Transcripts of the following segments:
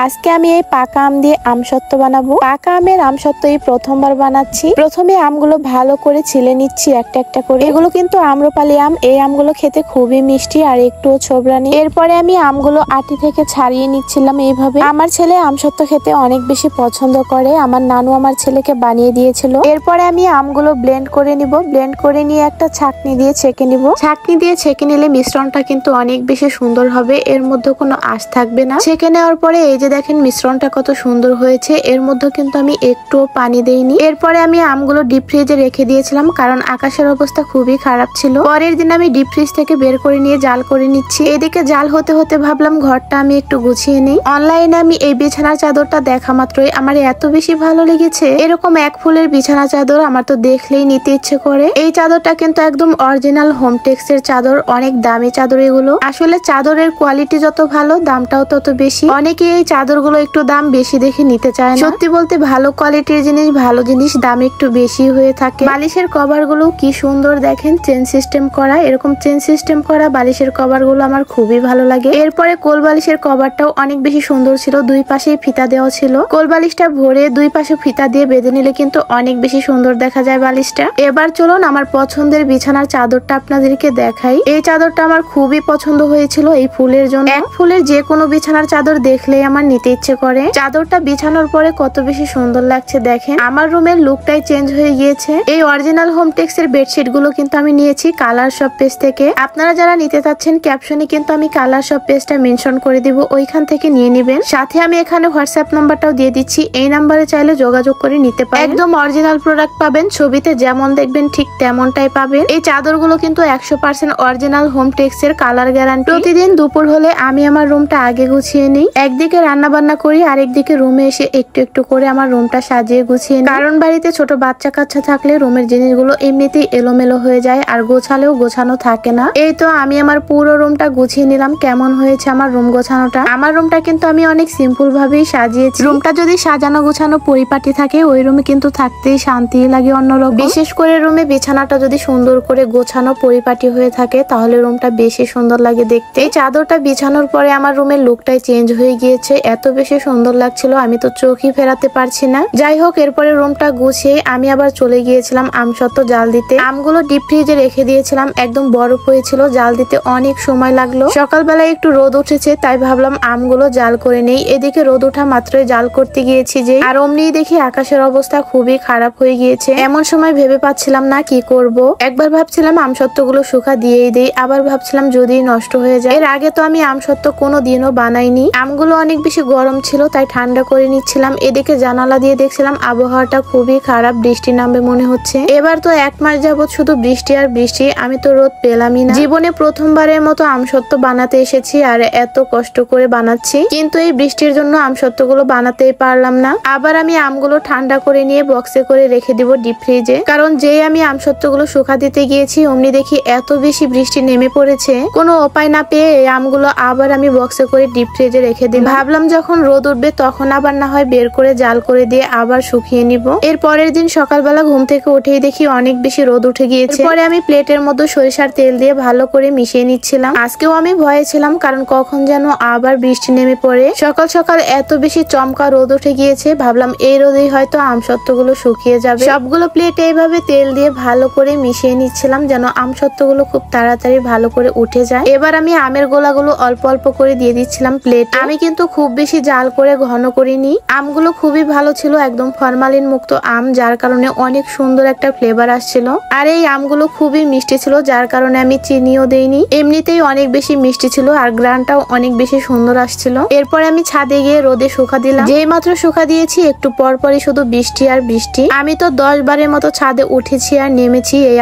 আজকে আমি এই পাকা আম দিয়ে আমসত্ত্ব বানাবো। পাকা আমের আমসত্ত্ব এই প্রথমবার বানাচ্ছি। প্রথমে আমগুলো ভালো করে ছিলে নিচ্ছি একটা একটা করে। এগুলো কিন্তু আম্রপালি আম। এই আমগুলো খেতে খুবই মিষ্টি আর একটুও ছোবরানি। এরপরে আমি আমগুলো আটি থেকে ছাড়িয়ে নিচ্ছিলাম এইভাবে। আমার ছেলে আমসত্ত্ব খেতে অনেক বেশি পছন্দ করে। আমার নানু আমার ছেলেকে বানিয়ে দিয়েছিল। এরপরে আমি আমগুলো ব্লেন্ড করে নিব। ব্লেন্ড করে নিয়ে একটা ছাঁকনি দিয়ে ছেঁকে নিব। ছাঁকনি দিয়ে ছেঁকে নিলে মিশ্রণটা কিন্তু অনেক বেশি সুন্দর হবে। এর মধ্যে কোনো আঁশ থাকবে না। ছেঁকে নেওয়ার পরে এই যে দেখেন মিশ্রণটা কত সুন্দর হয়েছে। এর মধ্যে কিন্তু আমি একটুও পানি দেইনি। এরপরে আমি আমগুলো ডিপ ফ্রিজে রেখে দিয়েছিলাম, কারণ আকাশের অবস্থা খুবই খারাপ ছিল। পরের দিন আমি ডিপ ফ্রিজ থেকে বের করে নিয়ে জাল করে নিচ্ছি। এদিকে জাল হতে হতে ভাবলাম ঘরটা আমি একটু গুছিয়ে নিই। অনলাইনে আমি এই বিছানার চাদরটা দেখা মাত্রই আমার এত বেশি ভালো লেগেছে। এরকম এক ফুলের বিছানা চাদর আমার তো দেখলেই নিতে ইচ্ছে করে। এই চাদরটা কিন্তু একদম অরিজিনাল হোমটেক্স এর চাদর। অনেক দামি চাদর এগুলো। আসলে চাদরের কোয়ালিটি যত ভালো, দামটাও তত বেশি। অনেকে এই চাদরগুলো একটু দাম বেশি দেখে নিতে চায় না। সত্যি বলতে ভালো কোয়ালিটির জিনিস, ভালো জিনিস দাম একটু বেশি হয়ে থাকে। বালিশের কভার গুলো কি সুন্দর দেখেন, চেন সিস্টেম করা। এরকম চেন সিস্টেম করা বালিশের কভার গুলো আমার খুবই ভালো লাগে। এরপরে কোল বালিশের কভারটাও অনেক বেশি সুন্দর ছিল। দুই পাশেই ফিতা দেওয়া ছিল। কোল বালিশটা ভরে দুই পাশে ফিতা দিয়ে বেঁধে নিলে কিন্তু অনেক বেশি সুন্দর দেখা যায় বালিশটা। এবার চলুন আমার পছন্দের বিছানার চাদরটা আপনাদেরকে দেখাই। এই চাদরটা আমার খুবই পছন্দ হয়েছিল এই ফুলের জন্য। এক ফুলের যে কোনো বিছানার চাদর দেখলেই আমার নিতে ইচ্ছে করে। চাদরটা বিছানোর পরে কত বেশি সুন্দর লাগছে দেখেন। আমার রুমের লুকটাই চেঞ্জ হয়ে গিয়েছে। এই অরিজিনাল হোমটেক্স এর বেডশিট গুলো কিন্তু আমি নিয়েছি কালার শপ পেজ থেকে। আপনারা যারা নিতে চাচ্ছেন ক্যাপশনে কিন্তু আমি কালার শপ পেজটা মেনশন করে দিব, ওইখান থেকে নিয়ে নেবেন। সাথে আমি এখানে হোয়াটসঅ্যাপ নাম্বারটাও দিয়ে দিচ্ছি। এই নাম্বারে চাইলে যোগাযোগ করে নিতে পারেন। একদম অরিজিনাল প্রোডাক্ট পাবেন। ছবিতে যেমন দেখবেন ঠিক তেমনটাই পাবেন। এই চাদরগুলো কিন্তু 100% অরিজিনাল হোমটেক্স এর, কালার গ্যারান্টি। প্রতিদিন দুপুর হলে আমি আমার রুমটা আগে গুছিয়ে নিই। একদিকে রান্না বান্না করি, আরেকদিকে রুমে এসে একটু একটু করে আমার রুমটা সাজিয়ে গুছিয়ে নিই। কারণ বাড়িতে ছোট বাচ্চা কাচ্চা থাকলে রুমের জিনিসগুলো এমনিতেই এলোমেলো হয়ে যায়, আর গোছালেও গোছানো থাকে না। এই তো আমি আমার পুরো রুমটা গুছিয়ে নিলাম। কেমন হয়েছে আমার রুম গোছানোটা? আমার রুমটা কিন্তু আমি অনেক সিম্পল ভাবেই সাজিয়েছি। রুমটা যদি সাজানো গোছানো পরিপাটি থাকে, ওই রুমে কিন্তু থাকতেই শান্তি লাগে অন্যরকম। বিশেষ করে রুমে বিছানাটা যদি সুন্দর করে গোছানো পরিপাটি হয়ে থাকে, তাহলে রুমটা বেশি সুন্দর লাগে দেখতে। এই চাদরটা বিছানোর পরে আমার রুমের লুকটাই চেঞ্জ হয়ে গিয়েছে। এত বেশি সুন্দর লাগছিল, আমি তো চোখই ফেরাতে পারছি না। যাই হোক, এরপরে রুমটা গুছিয়ে আমি আবার চলে গিয়েছিলাম আমসত্ত্ব জাল দিতে। আমগুলো ডিপ ফ্রিজে রেখে দিয়েছিলাম, একদম বরফ হয়েছিল। জাল দিতে অনেক সময় লাগলো। সকালবেলায় একটু রোদ উঠেছে, তাই ভাবলাম আমগুলো জাল করে নেই। এদিকে রোদ ওঠা মাত্রই জাল করতে গিয়েছি যে, আর অমনি দেখি আকাশের অবস্থা খুবই খারাপ হয়ে গিয়েছে। এমন সময় ভেবে পাচ্ছিলাম না কি করব। একবার ভাবছিলাম আমসত্ত্বগুলো শুকা দিয়েই দেই, আবার ভাবছিলাম যদি নষ্ট হয়ে যায়। এর আগে তো আমি আমসত্ত্ব কোনো দিনও বানাইনি। আমগুলো অনেক বেশি গরম ছিল, তাই ঠান্ডা করে নিচ্ছিলাম। এদিকে জানালা দিয়ে দেখছিলাম আবহাওয়াটা খুবই খারাপ, বৃষ্টি নামবে মনে হচ্ছে। এবার তো 1 মাস যাবত শুধু বৃষ্টি আর বৃষ্টি, আমি তো রোদ পেলামই না। জীবনে প্রথমবারের মতো আমসত্ত্ব বানাতে এসেছি, আর এত কষ্ট করে বানাচ্ছি, কিন্তু এই বৃষ্টির জন্য আমসত্ত্বগুলো বানাতেই পারলাম না। আবার আমি আমগুলো ঠান্ডা করে নিয়ে বক্সে করে রেখে দিব ডিপ ফ্রিজে। কারণ যেই আমি আমসত্ত্বগুলো শুকা দিতে গিয়েছি, অমনি দেখি এত বেশি বৃষ্টি নেমে পড়েছে। কোনো উপায় না পেয়ে এই আমগুলো আবার আমি বক্সে করে ডিপ ফ্রিজে রেখে দিই। ভাবলাম যখন রোদ উঠবে তখন আবার না হয় বের করে জাল করে দিয়ে আবার শুকিয়ে নিব। এর পরের দিন সকালবেলা ঘুম থেকে উঠেই দেখি অনেক বেশি রোদ উঠে গিয়েছে। পরে আমি প্লেটের মধ্যে সরিষার তেল দিয়ে ভালো করে মিশিয়ে নিচ্ছিলাম। আজকেও আমি ভয়ে ছিলাম, কারণ কখন যেন আবার বৃষ্টি নেমে পড়ে। সকাল সকাল এত বেশি চমকা রোদ উঠে গিয়েছে, ভাবলাম এই রোদেই হয়তো আমসত্ত্বগুলো শুকিয়ে যাবে। সবগুলো প্লেটে এইভাবে তেল দিয়ে ভালো করে মিশিয়ে নিচ্ছিলাম, যেন আমসত্ত্বগুলো খুব তাড়াতাড়ি ভালো করে উঠে যায়। এবার আমি আমের গোলাগুলো অল্প অল্প করে দিয়ে দিচ্ছিলাম প্লেট। আমি কিন্তু খুব বেশি জাল করে ঘন করিনি। আমগুলো খুবই ভালো ছিল, একদম ফরমালিন মুক্ত আম, যার কারণে অনেক সুন্দর একটা ফ্লেভার আসছিল। আর এই আমগুলো খুবই মিষ্টি ছিল, যার কারণে আমি চিনিও দেইনি। এমনিতেই অনেক বেশি মিষ্টি ছিল, আর গ্রানটাও অনেক বেশি সুন্দর আসছিল। এরপর আমি ছাদে গিয়ে রোদে শুকা দিলাম। যেই মাত্র শুকা দিয়েছি, একটু পরপরই শুধু বৃষ্টি আর বৃষ্টি। আমি তো 10 বারের মতো ছাদে উঠেছি আর নেমেছি এই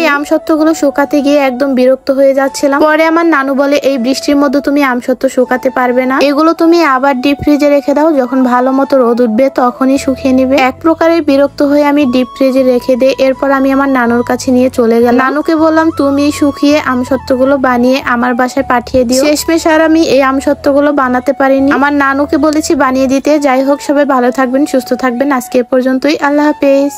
আমসত্ত্বগুলো শুকাতে গিয়ে একদম বিরক্ত হয়ে যাচ্ছিলাম। পরে আমার নানু বলে, এই বৃষ্টির মধ্যে তুমি আমসত্ত্ব শুকাতে পারবে না, এগুলো তুমি আবার ডিপ ফ্রিজে রেখে দাও, যখন ভালো মতো রোদ উঠবে তখনই শুকিয়ে নিবে। এক প্রকারের বিরক্ত হয়ে আমি ডিপ ফ্রিজে রেখে দেই। এরপর আমি আমার নানুর কাছে নিয়ে চলে গেলাম। নানুকে বললাম, তুমি শুকিয়ে আমসত্ত্বগুলো বানিয়ে আমার বাসায় পাঠিয়ে দিও। শেষমেশ আর আমি এই আমসত্ত্বগুলো বানাতে পারিনি। আমার নানুকে বলেছি বানিয়ে দিতে। যাই হোক, সবাই ভালো থাকবেন, সুস্থ থাকবেন। আজকে এ পর্যন্তই। আল্লাহ হাফেজ।